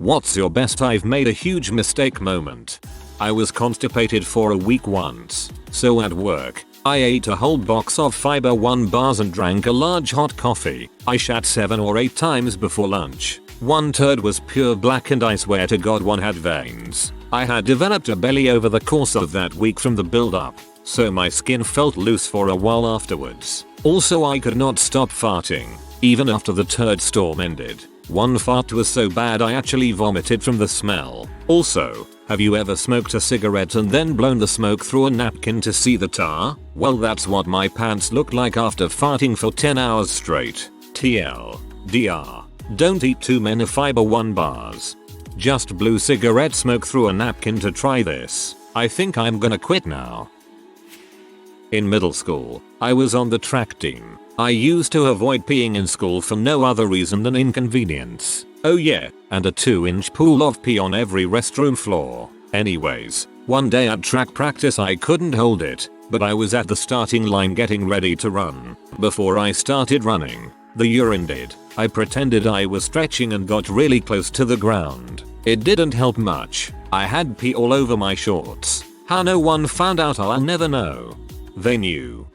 What's your best I've made a huge mistake moment? I was constipated for a week once, so at work, I ate a whole box of Fiber One bars and drank a large hot coffee. I shat 7 or 8 times before lunch. One turd was pure black and I swear to God one had veins. I had developed a belly over the course of that week from the build up, so my skin felt loose for a while afterwards. Also I could not stop farting, even after the turd storm ended. One fart was so bad I actually vomited from the smell. Also, have you ever smoked a cigarette and then blown the smoke through a napkin to see the tar? Well, that's what my pants looked like after farting for 10 hours straight. TLDR. Don't eat too many Fiber One bars. Just blew cigarette smoke through a napkin to try this. I think I'm gonna quit now. In middle school, I was on the track team. I used to avoid peeing in school for no other reason than inconvenience. Oh yeah, and a 2-inch pool of pee on every restroom floor. Anyways, one day at track practice I couldn't hold it, but I was at the starting line getting ready to run. Before I started running, the urine did. I pretended I was stretching and got really close to the ground. It didn't help much. I had pee all over my shorts. How no one found out I'll never know. They knew.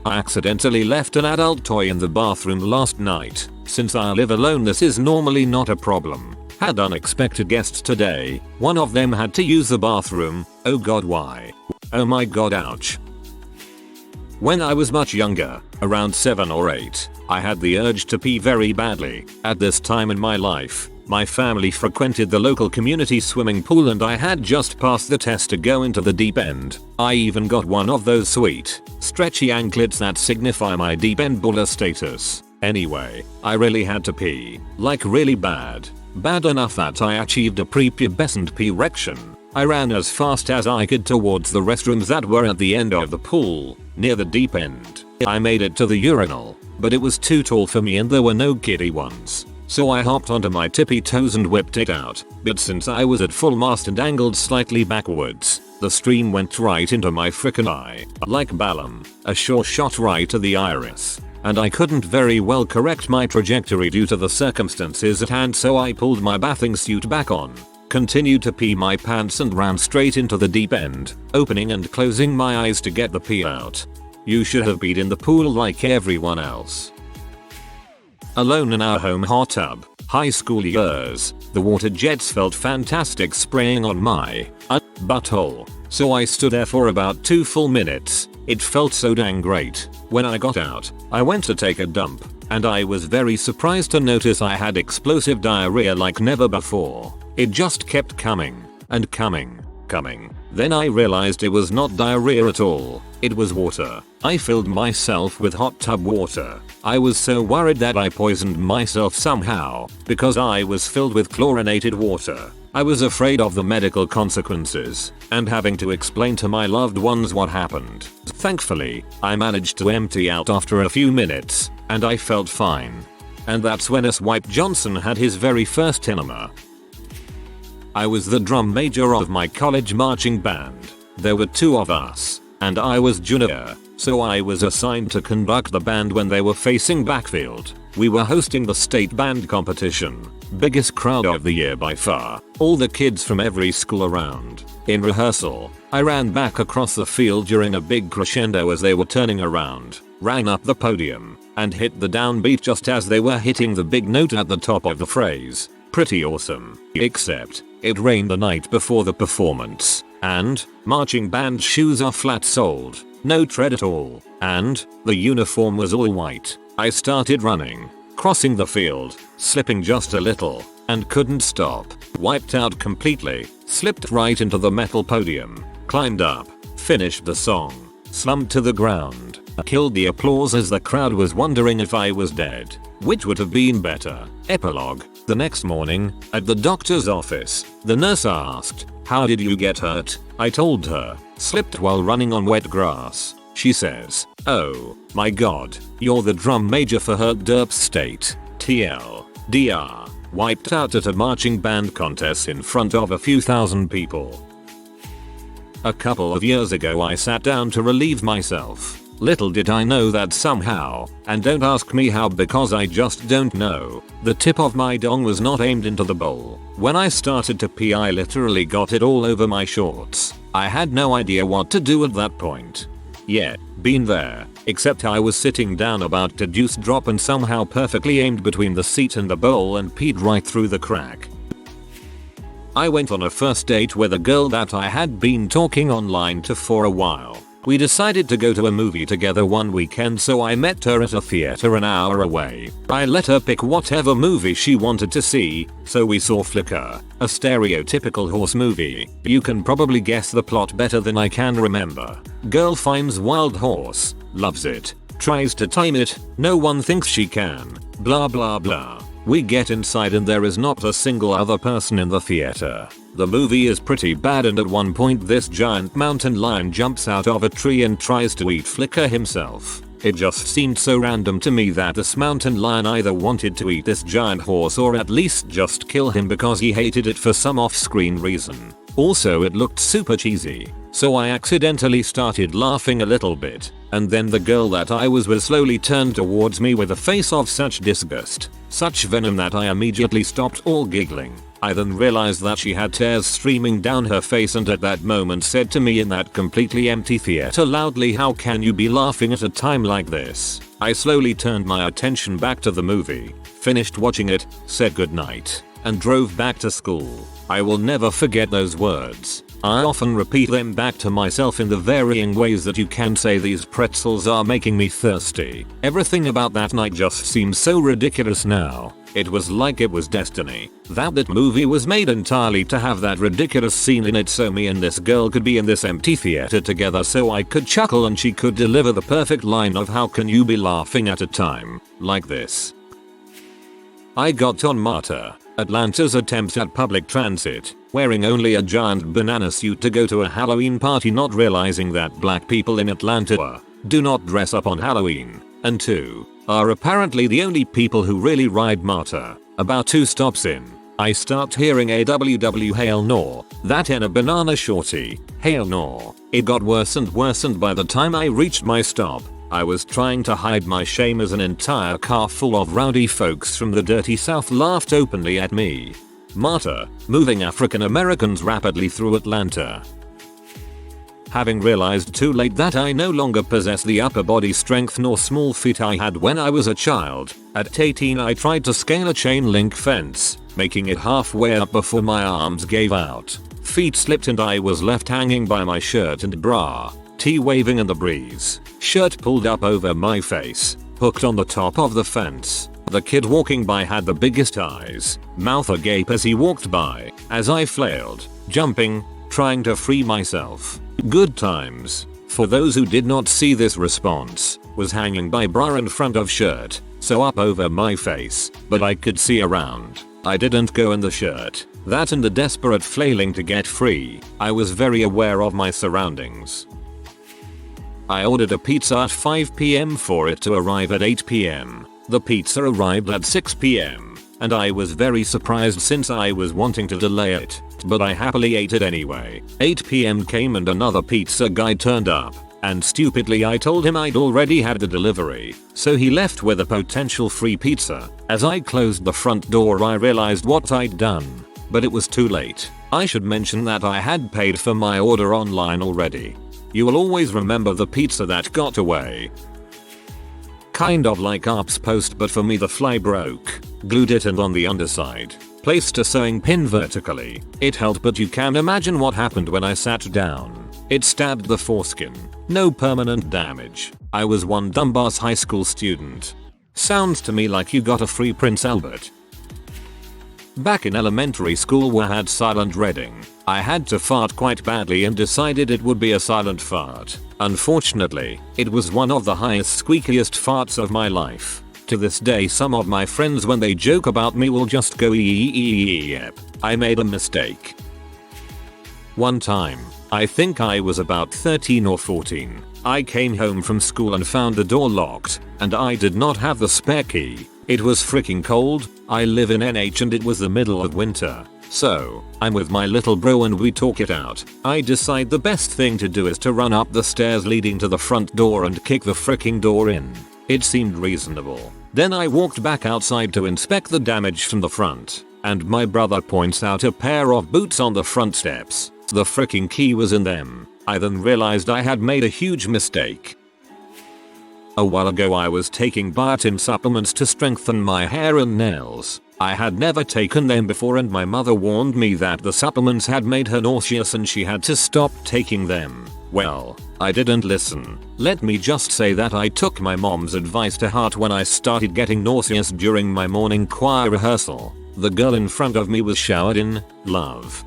I accidentally left an adult toy in the bathroom last night. Since I live alone this is normally not a problem. Had unexpected guests today. One of them had to use the bathroom. Oh god, why? Oh my god, ouch. When I was much younger, around 7 or 8, I had the urge to pee very badly. At this time in my life, my family frequented the local community swimming pool and I had just passed the test to go into the deep end. I even got one of those sweet, stretchy anklets that signify my deep end baller status. Anyway, I really had to pee. Like really bad. Bad enough that I achieved a prepubescent pee erection. I ran as fast as I could towards the restrooms that were at the end of the pool, near the deep end. I made it to the urinal, but it was too tall for me and there were no kiddie ones. So I hopped onto my tippy toes and whipped it out, but since I was at full mast and angled slightly backwards, the stream went right into my frickin' eye. Like Balaam, a sure shot right to the iris. And I couldn't very well correct my trajectory due to the circumstances at hand, so I pulled my bathing suit back on, continued to pee my pants and ran straight into the deep end, opening and closing my eyes to get the pee out. You should have been in the pool like everyone else. Alone in our home hot tub, high school years, the water jets felt fantastic spraying on my butthole, so I stood there for about 2 full minutes. It felt so dang great. When I got out, I went to take a dump, and I was very surprised to notice I had explosive diarrhea like never before. It just kept coming, and coming. Then I realized it was not diarrhea at all, it was water. I filled myself with hot tub water. I was so worried that I poisoned myself somehow, because I was filled with chlorinated water. I was afraid of the medical consequences, and having to explain to my loved ones what happened. Thankfully, I managed to empty out after a few minutes, and I felt fine. And that's when Swipe Johnson had his very first enema. I was the drum major of my college marching band. There were 2 of us, and I was junior, so I was assigned to conduct the band when they were facing backfield. We were hosting the state band competition. Biggest crowd of the year by far. All the kids from every school around. In rehearsal, I ran back across the field during a big crescendo as they were turning around, ran up the podium, and hit the downbeat just as they were hitting the big note at the top of the phrase. Pretty awesome. Except, it rained the night before the performance, and marching band shoes are flat-soled, no tread at all, and the uniform was all white. I started running, crossing the field, slipping just a little, and couldn't stop. Wiped out completely, slipped right into the metal podium, climbed up, finished the song, slumped to the ground, killed the applause as the crowd was wondering if I was dead. Which would have been better. Epilogue. The next morning, at the doctor's office, the nurse asked, "How did you get hurt?" I told her, "Slipped while running on wet grass." She says, "Oh, my god, you're the drum major for Hurt Derp State. TLDR. Wiped out at a marching band contest in front of a few thousand people." A couple of years ago I sat down to relieve myself. Little did I know that somehow, and don't ask me how because I just don't know, the tip of my dong was not aimed into the bowl. When I started to pee I literally got it all over my shorts. I had no idea what to do at that point. Yeah, been there, except I was sitting down about to juice drop and somehow perfectly aimed between the seat and the bowl and peed right through the crack. I went on a first date with a girl that I had been talking online to for a while. We decided to go to a movie together one weekend, so I met her at a theater an hour away. I let her pick whatever movie she wanted to see, so we saw Flicker, a stereotypical horse movie. You can probably guess the plot better than I can remember. Girl finds wild horse, loves it, tries to tame it, no one thinks she can, blah blah blah. We get inside and there is not a single other person in the theater. The movie is pretty bad and at one point this giant mountain lion jumps out of a tree and tries to eat Flicker himself. It just seemed so random to me that this mountain lion either wanted to eat this giant horse or at least just kill him because he hated it for some off-screen reason. Also it looked super cheesy, so I accidentally started laughing a little bit, and then the girl that I was with slowly turned towards me with a face of such disgust, such venom that I immediately stopped all giggling. I then realized that she had tears streaming down her face and at that moment said to me in that completely empty theater loudly, "How can you be laughing at a time like this?" I slowly turned my attention back to the movie, finished watching it, said goodnight, and drove back to school. I will never forget those words. I often repeat them back to myself in the varying ways that you can say these pretzels are making me thirsty. Everything about that night just seems so ridiculous now. It was like it was destiny. That movie was made entirely to have that ridiculous scene in it so me and this girl could be in this empty theater together so I could chuckle and she could deliver the perfect line of "How can you be laughing at a time like this?" I got on MARTA, Atlanta's attempt at public transit, wearing only a giant banana suit to go to a Halloween party, not realizing that black people in Atlanta do not dress up on Halloween, and 2 are apparently the only people who really ride MARTA. About 2 stops in, I start hearing a WW hail no, that in a banana shorty, hail no. It got worse and worse and by the time I reached my stop, I was trying to hide my shame as an entire car full of rowdy folks from the dirty South laughed openly at me. MARTA, moving African Americans rapidly through Atlanta. Having realized too late that I no longer possess the upper body strength nor small feet I had when I was a child, at 18 I tried to scale a chain link fence, making it halfway up before my arms gave out. Feet slipped and I was left hanging by my shirt and bra, T waving in the breeze, shirt pulled up over my face, hooked on the top of the fence. The kid walking by had the biggest eyes, mouth agape as he walked by, as I flailed, jumping, trying to free myself. Good times. For those who did not see this response, was hanging by bra in front of shirt, so up over my face, but I could see around. I didn't go in the shirt. That and the desperate flailing to get free, I was very aware of my surroundings. I ordered a pizza at 5 PM for it to arrive at 8 PM. The pizza arrived at 6 PM, and I was very surprised since I was wanting to delay it, but I happily ate it anyway. 8 PM came and another pizza guy turned up, and stupidly I told him I'd already had the delivery, so he left with a potential free pizza. As I closed the front door I realized what I'd done, but it was too late. I should mention that I had paid for my order online already. You will always remember the pizza that got away. Kind of like ARP's post, but for me the fly broke. Glued it and on the underside, placed a sewing pin vertically. It held, but you can imagine what happened when I sat down. It stabbed the foreskin. No permanent damage. I was one dumbass high school student. Sounds to me like you got a free Prince Albert. Back in elementary school we had silent reading. I had to fart quite badly and decided it would be a silent fart. Unfortunately, it was one of the highest squeakiest farts of my life. To this day some of my friends when they joke about me will just go yep. I made a mistake. One time, I think I was about 13 or 14, I came home from school and found the door locked, and I did not have the spare key. It was freaking cold. I live in NH and it was the middle of winter. So, I'm with my little bro and we talk it out. I decide the best thing to do is to run up the stairs leading to the front door and kick the freaking door in. It seemed reasonable. Then I walked back outside to inspect the damage from the front, and my brother points out a pair of boots on the front steps. The freaking key was in them. I then realized I had made a huge mistake. A while ago I was taking biotin supplements to strengthen my hair and nails. I had never taken them before and my mother warned me that the supplements had made her nauseous and she had to stop taking them. Well, I didn't listen. Let me just say that I took my mom's advice to heart when I started getting nauseous during my morning choir rehearsal. The girl in front of me was showered in love.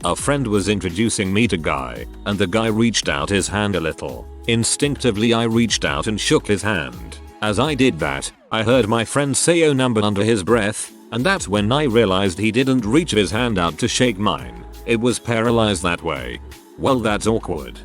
A friend was introducing me to Guy, and the guy reached out his hand a little. Instinctively I reached out and shook his hand. As I did that, I heard my friend say "oh number" under his breath, and that's when I realized he didn't reach his hand out to shake mine. It was paralyzed that way. Well, that's awkward.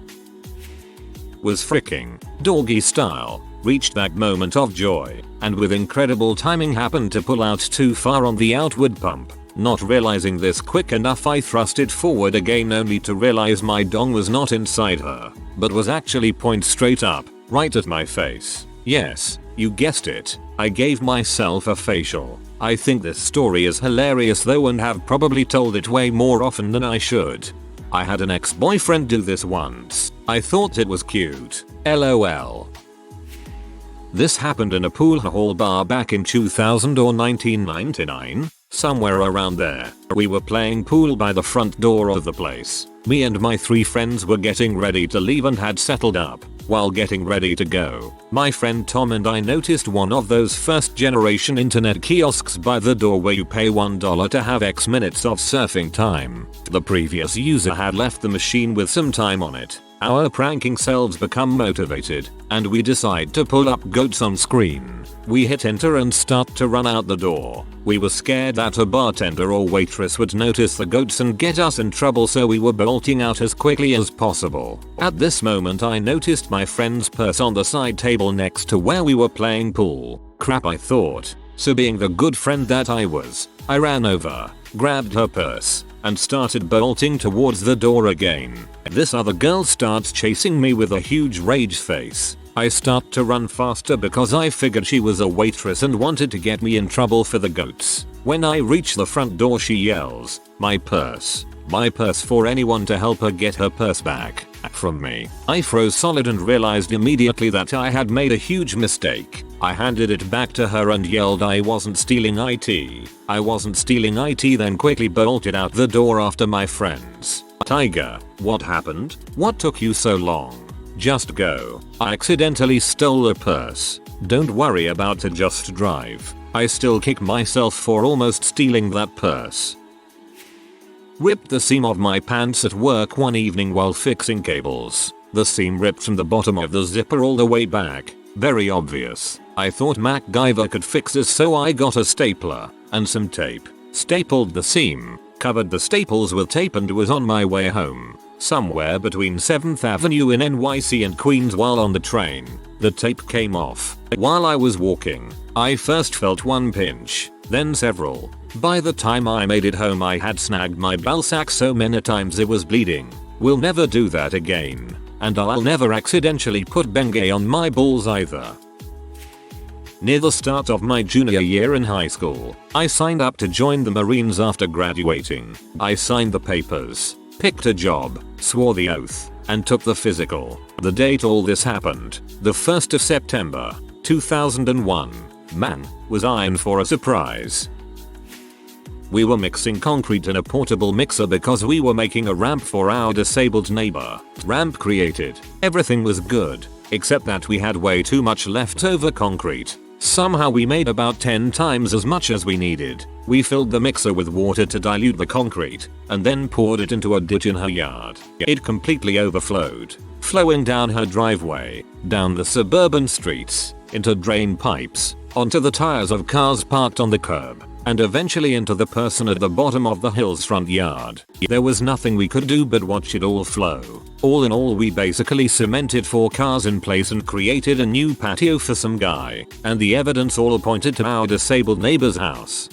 Was freaking doggy style. Reached that moment of joy, and with incredible timing happened to pull out too far on the outward pump. Not realizing this quick enough, I thrust it forward again only to realize my dong was not inside her, but was actually point straight up, right at my face. Yes, you guessed it, I gave myself a facial. I think this story is hilarious though and have probably told it way more often than I should. I had an ex-boyfriend do this once. I thought it was cute. LOL. This happened in a pool hall bar back in 2000 or 1999. Somewhere around there. We were playing pool by the front door of the place. Me and my 3 friends were getting ready to leave and had settled up. While getting ready to go, my friend Tom and I noticed one of those first generation internet kiosks by the door where you pay $1 to have X minutes of surfing time. The previous user had left the machine with some time on it. Our pranking selves become motivated, and we decide to pull up goats on screen. We hit enter and start to run out the door. We were scared that a bartender or waitress would notice the goats and get us in trouble, so we were bolting out as quickly as possible. At this moment I noticed my friend's purse on the side table next to where we were playing pool. Crap, I thought. So being the good friend that I was, I ran over, grabbed her purse, and started bolting towards the door again. This other girl starts chasing me with a huge rage face. I start to run faster because I figured she was a waitress and wanted to get me in trouble for the goats. When I reach the front door she yells, "My purse. My purse," for anyone to help her get her purse back from me. I froze solid and realized immediately that I had made a huge mistake. I handed it back to her and yelled I wasn't stealing IT. I wasn't stealing IT, then quickly bolted out the door after my friends. Tiger, what happened? What took you so long? Just go. I accidentally stole a purse. Don't worry about it, just drive. I still kick myself for almost stealing that purse. Ripped the seam of my pants at work one evening while fixing cables. The seam ripped from the bottom of the zipper all the way back. Very obvious. I thought MacGyver could fix this, so I got a stapler and some tape. Stapled the seam, covered the staples with tape, and was on my way home. Somewhere between 7th Avenue in NYC and Queens. While on the train, the tape came off. While I was walking, I first felt one pinch, then several. By the time I made it home I had snagged my ballsack so many times it was bleeding. Will never do that again. And I'll never accidentally put Bengay on my balls either. Near the start of my junior year in high school, I signed up to join the Marines after graduating. I signed the papers, picked a job, swore the oath, and took the physical. The date all this happened, the 1st of September, 2001. Man, was I in for a surprise. We were mixing concrete in a portable mixer because we were making a ramp for our disabled neighbor. Ramp created. Everything was good, except that we had way too much leftover concrete. Somehow we made about 10 times as much as we needed. We filled the mixer with water to dilute the concrete, and then poured it into a ditch in her yard. It completely overflowed, flowing down her driveway, down the suburban streets, into drain pipes, onto the tires of cars parked on the curb. and eventually into the person at the bottom of the hill's front yard. There was nothing we could do but watch it all flow. All in all, we basically cemented 4 cars in place and created a new patio for some guy, and the evidence all pointed to our disabled neighbor's house.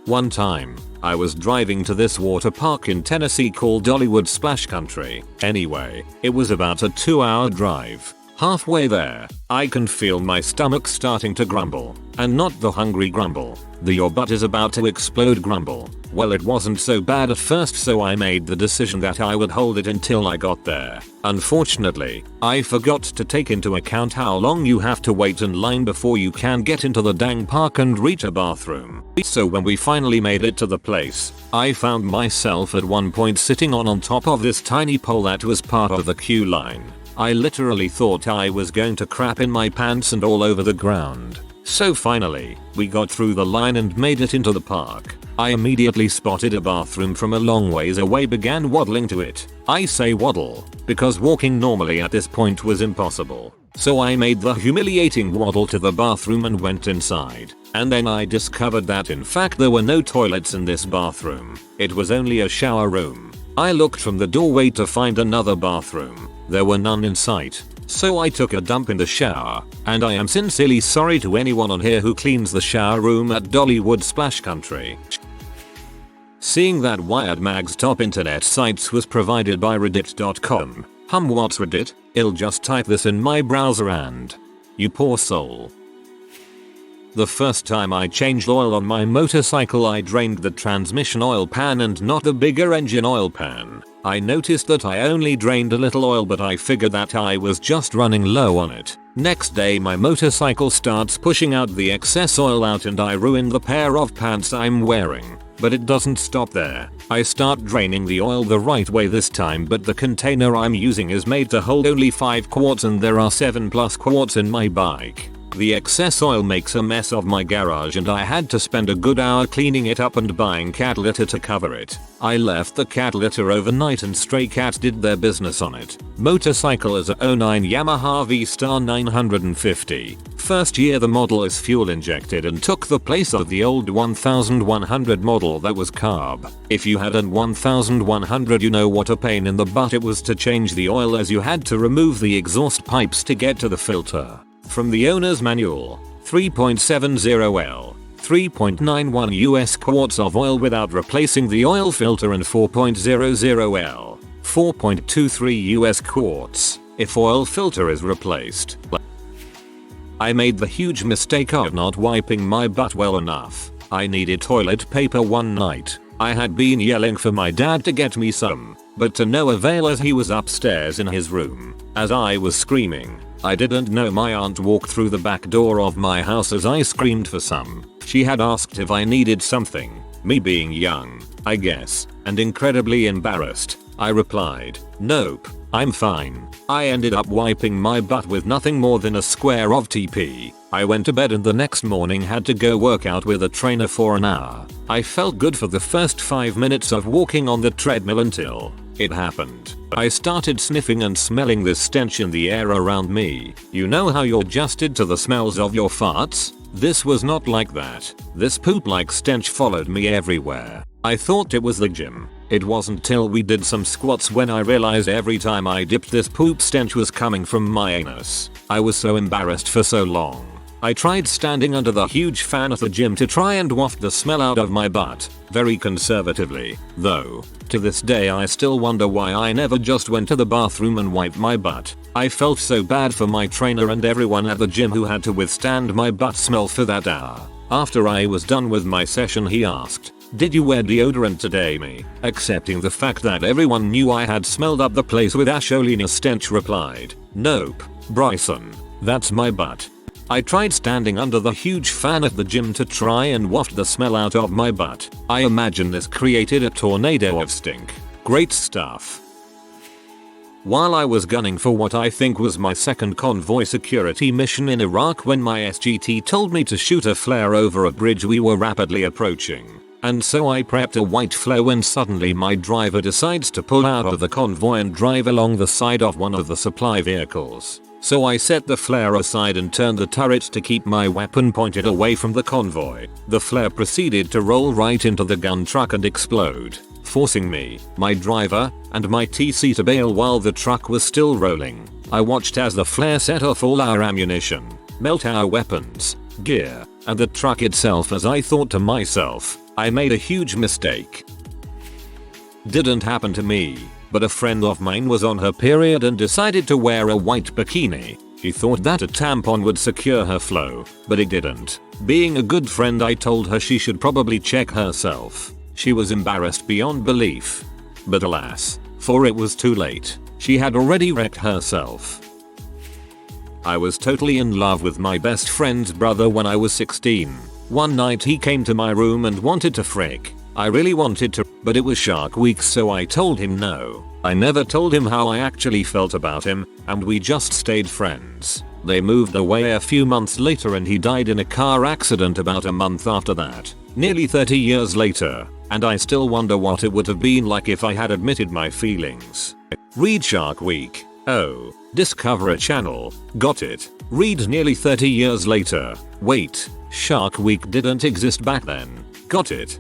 One time, I was driving to this water park in Tennessee called Dollywood Splash Country. Anyway, it was about a 2-hour drive. Halfway there, I can feel my stomach starting to grumble. And not the hungry grumble, the your butt is about to explode grumble. Well, it wasn't so bad at first, so I made the decision that I would hold it until I got there. Unfortunately, I forgot to take into account how long you have to wait in line before you can get into the dang park and reach a bathroom. So when we finally made it to the place, I found myself at one point sitting on top of this tiny pole that was part of the queue line. I literally thought I was going to crap in my pants and all over the ground. So finally, we got through the line and made it into the park. I immediately spotted a bathroom from a long ways away, began waddling to it. I say waddle, because walking normally at this point was impossible. So I made the humiliating waddle to the bathroom and went inside. And then I discovered that in fact there were no toilets in this bathroom. It was only a shower room. I looked from the doorway to find another bathroom. There were none in sight. So I took a dump in the shower, and I am sincerely sorry to anyone on here who cleans the shower room at Dollywood Splash Country. Seeing that Wired Mag's top internet sites was provided by Reddit.com. What's Reddit? I'll just type this in my browser and... You poor soul. The first time I changed oil on my motorcycle, I drained the transmission oil pan and not the bigger engine oil pan. I noticed that I only drained a little oil, but I figured that I was just running low on it. Next day my motorcycle starts pushing out the excess oil out and I ruined the pair of pants I'm wearing. But it doesn't stop there. I start draining the oil the right way this time, but the container I'm using is made to hold only 5 quarts and there are 7+ quarts in my bike. The excess oil makes a mess of my garage and I had to spend a good hour cleaning it up and buying cat litter to cover it. I left the cat litter overnight and stray cats did their business on it. Motorcycle is a 09 Yamaha V-Star 950. First year the model is fuel injected and took the place of the old 1100 model that was carb. If you had an 1100, you know what a pain in the butt it was to change the oil, as you had to remove the exhaust pipes to get to the filter. From the owner's manual, 3.70 L, 3.91 US quarts of oil without replacing the oil filter, and 4.00 L, 4.23 US quarts, if oil filter is replaced. I made the huge mistake of not wiping my butt well enough. I needed toilet paper one night. I had been yelling for my dad to get me some, but to no avail as he was upstairs in his room. As I was screaming, I didn't know my aunt walked through the back door of my house as I screamed for some. She had asked if I needed something, me being young, I guess, and incredibly embarrassed. I replied, "Nope, I'm fine." I ended up wiping my butt with nothing more than a square of TP. I went to bed and the next morning had to go work out with a trainer for an hour. I felt good for the first 5 minutes of walking on the treadmill until it happened. I started sniffing and smelling this stench in the air around me. You know how you're adjusted to the smells of your farts? This was not like that. This poop-like stench followed me everywhere. I thought it was the gym. It wasn't till we did some squats when I realized every time I dipped this poop stench was coming from my anus. I was so embarrassed for so long. I tried standing under the huge fan at the gym to try and waft the smell out of my butt, very conservatively, though. To this day I still wonder why I never just went to the bathroom and wiped my butt. I felt so bad for my trainer and everyone at the gym who had to withstand my butt smell for that hour. After I was done with my session, he asked, "Did you wear deodorant today, me?" Accepting the fact that everyone knew I had smelled up the place with Asholina stench, replied, "Nope, Bryson, that's my butt." I tried standing under the huge fan at the gym to try and waft the smell out of my butt. I imagine this created a tornado of stink. Great stuff. While I was gunning for what I think was my second convoy security mission in Iraq, when my SGT told me to shoot a flare over a bridge we were rapidly approaching. And so I prepped a white flare when suddenly my driver decides to pull out of the convoy and drive along the side of one of the supply vehicles. So I set the flare aside and turned the turret to keep my weapon pointed away from the convoy. The flare proceeded to roll right into the gun truck and explode, forcing me, my driver, and my TC to bail while the truck was still rolling. I watched as the flare set off all our ammunition, melt our weapons, gear, and the truck itself as I thought to myself, I made a huge mistake. Didn't happen to me, but a friend of mine was on her period and decided to wear a white bikini. She thought that a tampon would secure her flow, but it didn't. Being a good friend, I told her she should probably check herself. She was embarrassed beyond belief. But alas, for it was too late. She had already wrecked herself. I was totally in love with my best friend's brother when I was 16. One night he came to my room and wanted to frick. I really wanted to, but it was Shark Week, so I told him no. I never told him how I actually felt about him, and we just stayed friends. They moved away a few months later and he died in a car accident about a month after that. Nearly 30 years later, and I still wonder what it would have been like if I had admitted my feelings. Read Shark Week. Oh, discover a channel. Got it. Read nearly 30 years later. Wait, Shark Week didn't exist back then. Got it.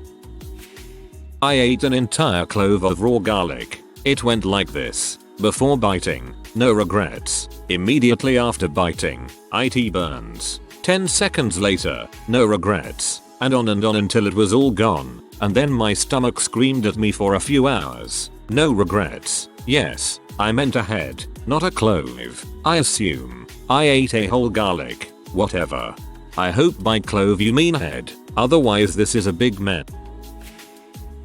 I ate an entire clove of raw garlic. It went like this. Before biting, no regrets. Immediately after biting, IT burns. 10 seconds later, no regrets. And on until it was all gone. And then my stomach screamed at me for a few hours. No regrets. Yes, I meant a head, not a clove. I assume. I ate a whole garlic. Whatever. I hope by clove you mean head. Otherwise this is a big mess.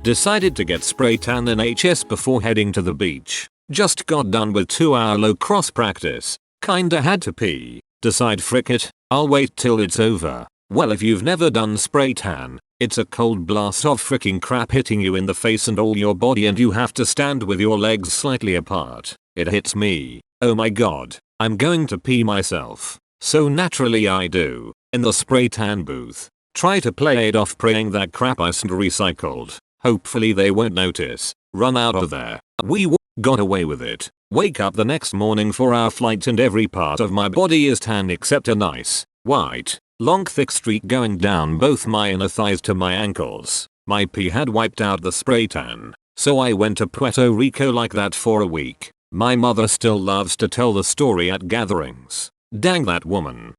Decided to get spray tan in HS before heading to the beach. Just got done with 2-hour low cross practice. Kinda had to pee. Decide frick it, I'll wait till it's over. Well, if you've never done spray tan, it's a cold blast of freaking crap hitting you in the face and all your body, and you have to stand with your legs slightly apart. It hits me. Oh my god, I'm going to pee myself. So naturally I do. In the spray tan booth. Try to play it off praying that crap isn't recycled. Hopefully they won't notice. Run out of there. We got away with it. Wake up the next morning for our flight and every part of my body is tan except a nice, white, long thick streak going down both my inner thighs to my ankles. My pee had wiped out the spray tan, so I went to Puerto Rico like that for a week. My mother still loves to tell the story at gatherings. Dang that woman.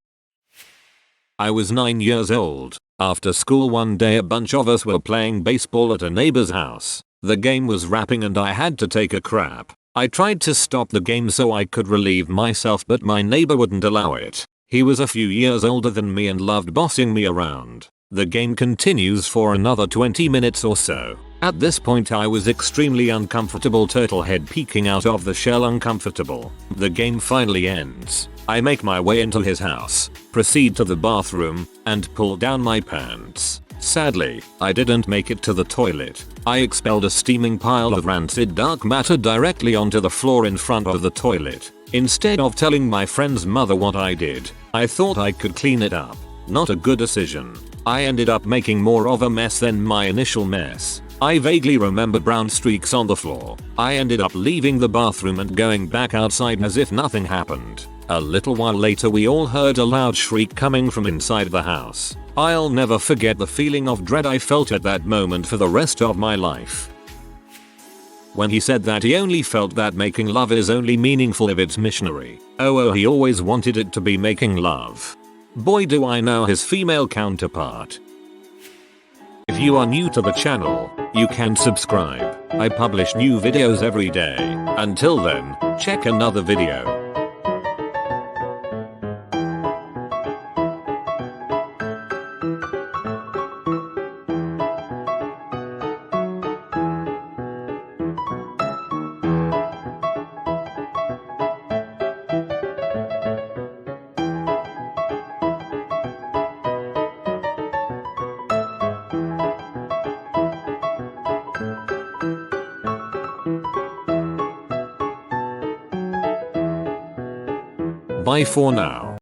I was 9 years old. After school one day a bunch of us were playing baseball at a neighbor's house. The game was wrapping and I had to take a crap. I tried to stop the game so I could relieve myself, but my neighbor wouldn't allow it. He was a few years older than me and loved bossing me around. The game continues for another 20 minutes or so. At this point I was extremely uncomfortable, turtle head peeking out of the shell uncomfortable. The game finally ends. I make my way into his house, proceed to the bathroom, and pull down my pants. Sadly, I didn't make it to the toilet. I expelled a steaming pile of rancid dark matter directly onto the floor in front of the toilet. Instead of telling my friend's mother what I did, I thought I could clean it up. Not a good decision. I ended up making more of a mess than my initial mess. I vaguely remember brown streaks on the floor. I ended up leaving the bathroom and going back outside as if nothing happened. A little while later we all heard a loud shriek coming from inside the house. I'll never forget the feeling of dread I felt at that moment for the rest of my life. When he said that he only felt that making love is only meaningful if it's missionary. Oh, he always wanted it to be making love. Boy, do I know his female counterpart. If you are new to the channel, you can subscribe. I publish new videos every day. Until then, check another video. Bye for now.